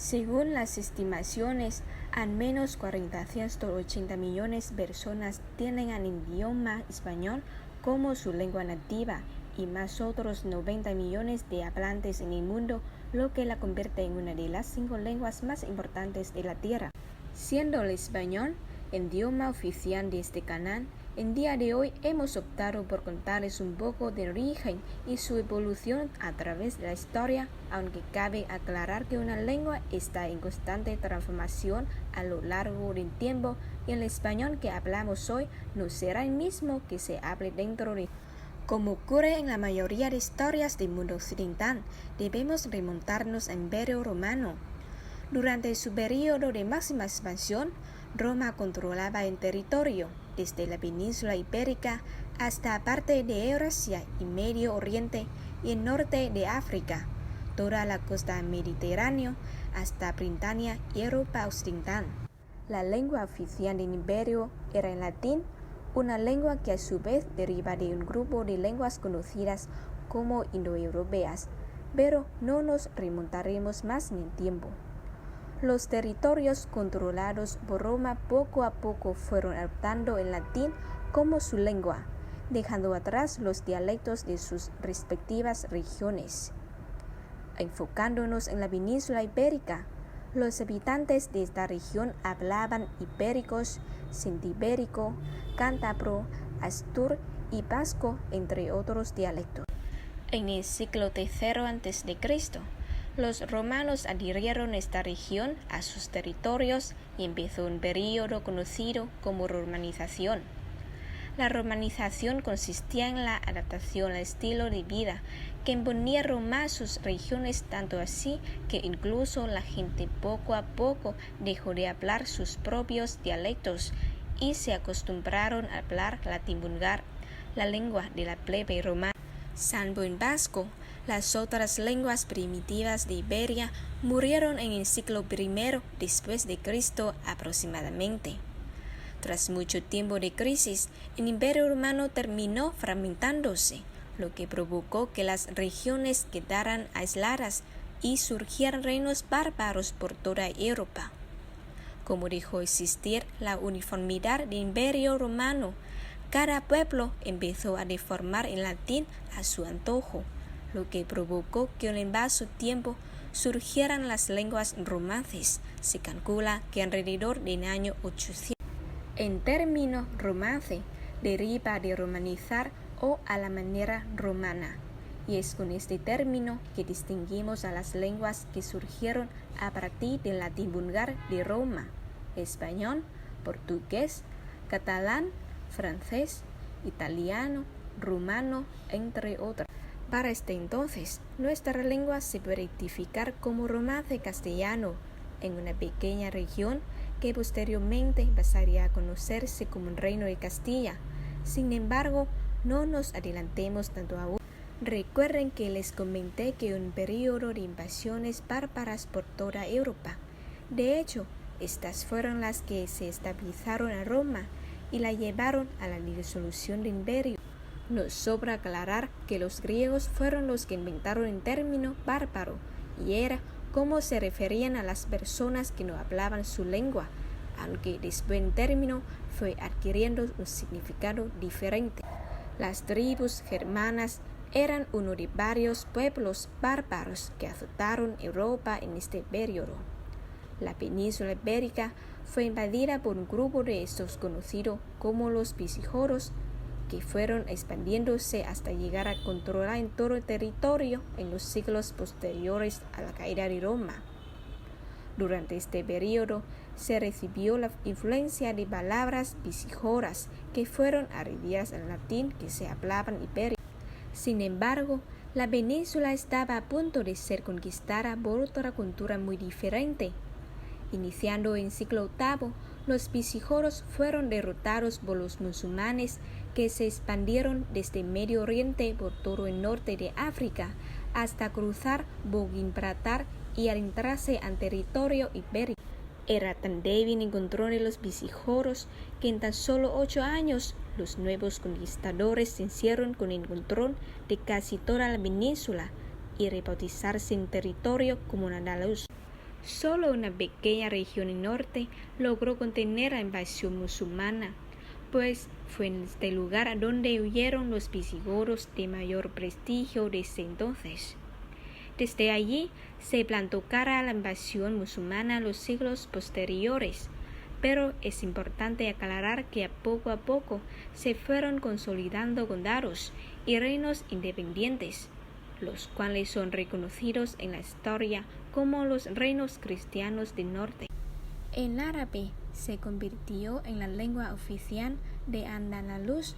Según las estimaciones, al menos 480 millones de personas tienen el idioma español como su lengua nativa y más otros 90 millones de hablantes en el mundo, lo que la convierte en una de las 5 lenguas más importantes de la Tierra. Siendo el español el idioma oficial de este canal, en día de hoy hemos optado por contarles un poco del origen y su evolución a través de la historia, aunque cabe aclarar que una lengua está en constante transformación a lo largo del tiempo y el español que hablamos hoy no será el mismo que se hable dentro de. Como ocurre en la mayoría de historias del mundo occidental, debemos remontarnos al Imperio Romano. Durante su periodo de máxima expansión, Roma controlaba el territorio, desde la península ibérica hasta parte de Eurasia y Medio Oriente y el norte de África, toda la costa mediterránea hasta Britania y Europa Occidental. La lengua oficial del imperio era el latín, una lengua que a su vez deriva de un grupo de lenguas conocidas como indoeuropeas, pero no nos remontaremos más en el tiempo. Los territorios controlados por Roma poco a poco fueron adoptando el latín como su lengua, dejando atrás los dialectos de sus respectivas regiones. Enfocándonos en la península ibérica, los habitantes de esta región hablaban ibéricos, centibérico, cántabro, astur y vasco, entre otros dialectos. En el siglo III a.C., los romanos adhirieron esta región a sus territorios y empezó un periodo conocido como romanización. La romanización consistía en la adaptación al estilo de vida que imponía Roma a sus regiones, tanto así que incluso la gente poco a poco dejó de hablar sus propios dialectos y se acostumbraron a hablar latín vulgar, la lengua de la plebe romana. Salvo en vasco, las otras lenguas primitivas de Iberia murieron en el siglo I después de Cristo aproximadamente. Tras mucho tiempo de crisis, el Imperio Romano terminó fragmentándose, lo que provocó que las regiones quedaran aisladas y surgieran reinos bárbaros por toda Europa. Como dejó existir la uniformidad del Imperio Romano, cada pueblo empezó a deformar el latín a su antojo, lo que provocó que en el vasto tiempo surgieran las lenguas romances. Se calcula que alrededor del año 800. En término romance, deriva de romanizar o a la manera romana, y es con este término que distinguimos a las lenguas que surgieron a partir del latín vulgar de Roma: español, portugués, catalán, francés, italiano, rumano, entre otras. Para este entonces, nuestra lengua se puede identificar como romance castellano, en una pequeña región que posteriormente pasaría a conocerse como el Reino de Castilla. Sin embargo, no nos adelantemos tanto aún. Recuerden que les comenté que un periodo de invasiones bárbaras por toda Europa. De hecho, estas fueron las que se estabilizaron a Roma y la llevaron a la disolución del imperio. Nos sobra aclarar que los griegos fueron los que inventaron el término bárbaro, y era como se referían a las personas que no hablaban su lengua, aunque después el término fue adquiriendo un significado diferente. Las tribus germanas eran uno de varios pueblos bárbaros que azotaron Europa en este periodo. La península ibérica fue invadida por un grupo de estos conocidos como los visigodos, que fueron expandiéndose hasta llegar a controlar en todo el territorio en los siglos posteriores a la caída de Roma. Durante este periodo se recibió la influencia de palabras visigodas que fueron adheridas al latín que se hablaban en Iberia. Sin embargo, la península estaba a punto de ser conquistada por otra cultura muy diferente. Iniciando en el siglo VIII, los visigodos fueron derrotados por los musulmanes que se expandieron desde Medio Oriente por todo el norte de África hasta cruzar Gibraltar y adentrarse al territorio ibérico. Era tan débil el control de los visigodos que en tan solo 8 años los nuevos conquistadores se hicieron con el control de casi toda la península y rebautizarse en territorio como Andaluz. Solo una pequeña región al norte logró contener la invasión musulmana, pues fue en este lugar donde huyeron los visigodos de mayor prestigio desde entonces. Desde allí se plantó cara a la invasión musulmana en los siglos posteriores, pero es importante aclarar que a poco se fueron consolidando condados y reinos independientes, los cuales son reconocidos en la historia como los reinos cristianos del norte. El árabe se convirtió en la lengua oficial de Al-Ándalus.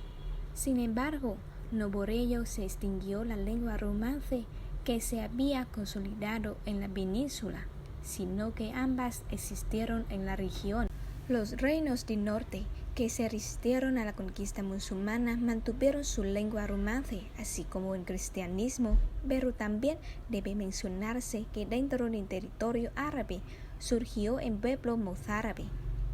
Sin embargo, no por ello se extinguió la lengua romance que se había consolidado en la península, sino que ambas existieron en la región. Los reinos del norte que se resistieron a la conquista musulmana mantuvieron su lengua romance, así como el cristianismo, pero también debe mencionarse que dentro del territorio árabe surgió el pueblo mozárabe,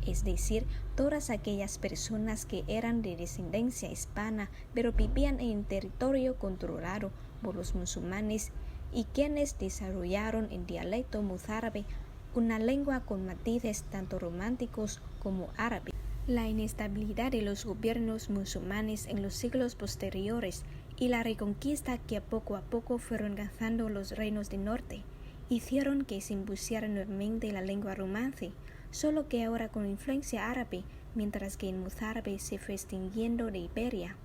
es decir, todas aquellas personas que eran de descendencia hispana pero vivían en el territorio controlado por los musulmanes y quienes desarrollaron el dialecto mozárabe, una lengua con matices tanto románticos como árabes. La inestabilidad de los gobiernos musulmanes en los siglos posteriores y la reconquista que a poco fueron alcanzando los reinos del norte hicieron que se impusiera nuevamente la lengua romance, solo que ahora con influencia árabe, mientras que el mozárabe se fue extinguiendo de Iberia.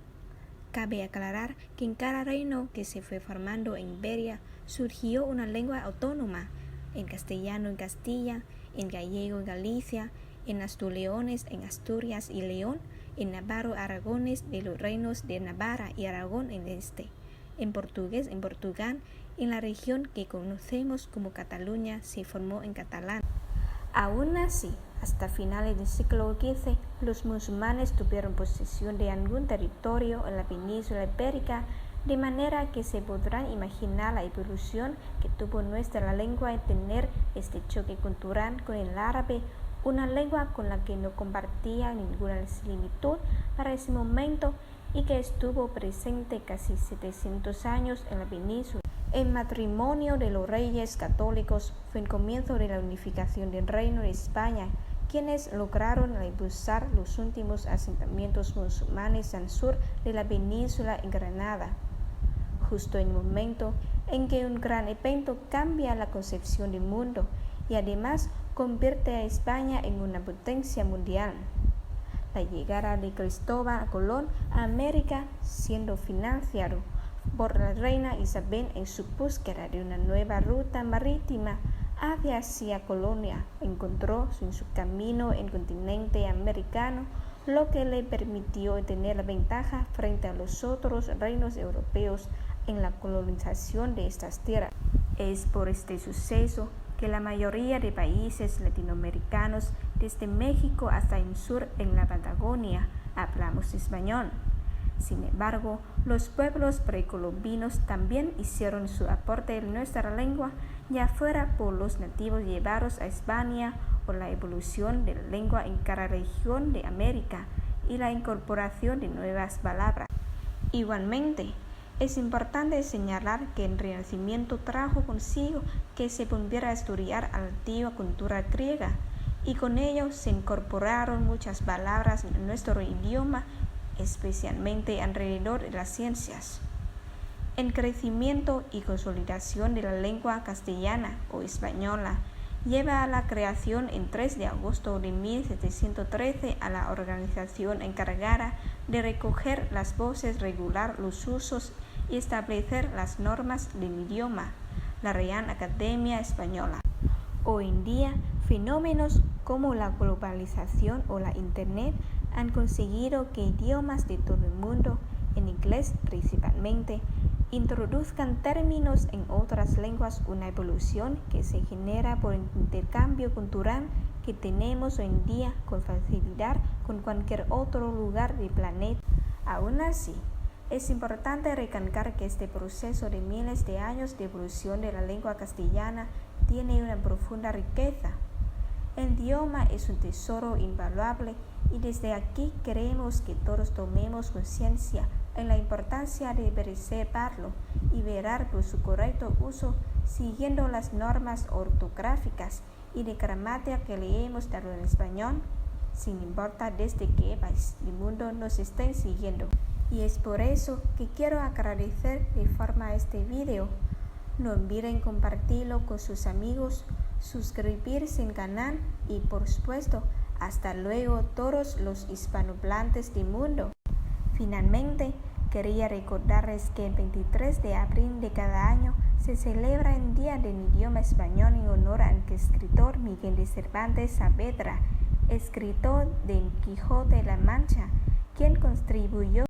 Cabe aclarar que en cada reino que se fue formando en Iberia surgió una lengua autónoma, en castellano en Castilla, en gallego en Galicia, en asturianos en Asturias y León, en navarro-aragones de los reinos de Navarra y Aragón en el este, en portugués en Portugal, en la región que conocemos como Cataluña se formó en catalán. Aún así, hasta finales del siglo XV, los musulmanes tuvieron posesión de algún territorio en la península ibérica, de manera que se podrán imaginar la evolución que tuvo nuestra lengua en tener este choque cultural con el árabe, una lengua con la que no compartía ninguna similitud para ese momento y que estuvo presente casi 700 años en la península. El matrimonio de los reyes católicos fue el comienzo de la unificación del Reino de España, quienes lograron impulsar los últimos asentamientos musulmanes al sur de la península en Granada, justo en el momento en que un gran evento cambia la concepción del mundo y además convierte a España en una potencia mundial. La llegada de Cristóbal Colón a América, siendo financiado por la reina Isabel en su búsqueda de una nueva ruta marítima hacia Colonia, encontró en su camino el continente americano, lo que le permitió tener la ventaja frente a los otros reinos europeos en la colonización de estas tierras. Es por este suceso que la mayoría de países latinoamericanos, desde México hasta el sur en la Patagonia, hablamos español. Sin embargo, los pueblos precolombinos también hicieron su aporte en nuestra lengua, ya fuera por los nativos llevados a España o la evolución de la lengua en cada región de América y la incorporación de nuevas palabras. Igualmente, es importante señalar que el Renacimiento trajo consigo que se volviera a estudiar a la antigua cultura griega, y con ello se incorporaron muchas palabras en nuestro idioma, especialmente alrededor de las ciencias. El crecimiento y consolidación de la lengua castellana o española lleva a la creación el 3 de agosto de 1713 a la organización encargada de recoger las voces, regular los usos y establecer las normas del idioma, la Real Academia Española. Hoy en día, fenómenos como la globalización o la Internet han conseguido que idiomas de todo el mundo, en inglés principalmente, introduzcan términos en otras lenguas, una evolución que se genera por el intercambio cultural que tenemos hoy en día con facilidad con cualquier otro lugar del planeta. Aún así, es importante recalcar que este proceso de miles de años de evolución de la lengua castellana tiene una profunda riqueza. El idioma es un tesoro invaluable y desde aquí queremos que todos tomemos conciencia en la importancia de preservarlo y velar por su correcto uso siguiendo las normas ortográficas y de gramática que leemos tanto en español, sin importar desde qué país del mundo nos estén siguiendo. Y es por eso que quiero agradecer de forma este video. No olviden compartirlo con sus amigos, suscribirse al canal y por supuesto, hasta luego todos los hispanohablantes del mundo. Finalmente, quería recordarles que el 23 de abril de cada año se celebra el Día del Idioma Español en honor al escritor Miguel de Cervantes Saavedra, escritor de Quijote de la Mancha, quien contribuyó